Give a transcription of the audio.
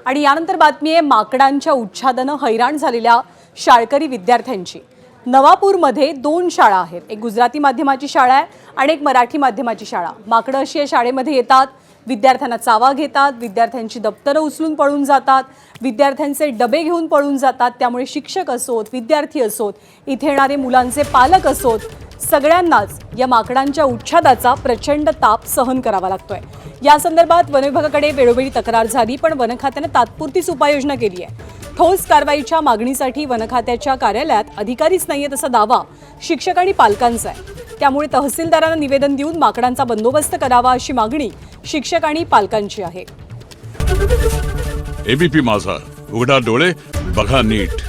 आणि यानंतर बातमी आहे माकडांच्या उच्छादनं हैराण झालेल्या शाळकरी विद्यार्थ्यांची। नवापूरमध्ये 2 शाळा आहेत, एक गुजराती माध्यमाची शाळा आहे आणि एक मराठी माध्यमाची शाळा। माकडं अशी या शाळेमध्ये येतात, विद्यार्थ्यांना चावा घेतात, विद्यार्थ्यांची दप्तरं उचलून पळून जातात, विद्यार्थ्यांचे डबे घेऊन पळून जातात। त्यामुळे शिक्षक असोत, विद्यार्थी असोत, इथे येणारे मुलांचे पालक असोत, सगळ्यांनाच या माकडांच्या उच्छादाचा प्रचंड ताप सहन करावा लागतोय। या संदर्भात वन विभागाकडे वेळोवेळी तक्रार झाली, पण वन खात्याने तात्पुरतीच उपाययोजना केली आहे। ठोस कारवाईच्या मागणीसाठी वन खात्याच्या कार्यालयात अधिकारीच नाहीये असा दावा शिक्षक आणि पालकांचा आहे। त्यामुळे तहसीलदारांना निवेदन देऊन माकडांचा बंदोबस्त करावा अशी मागणी शिक्षक आणि पालकांची आहे। एबीपी माझा, उघडा डोळे बघा नीट।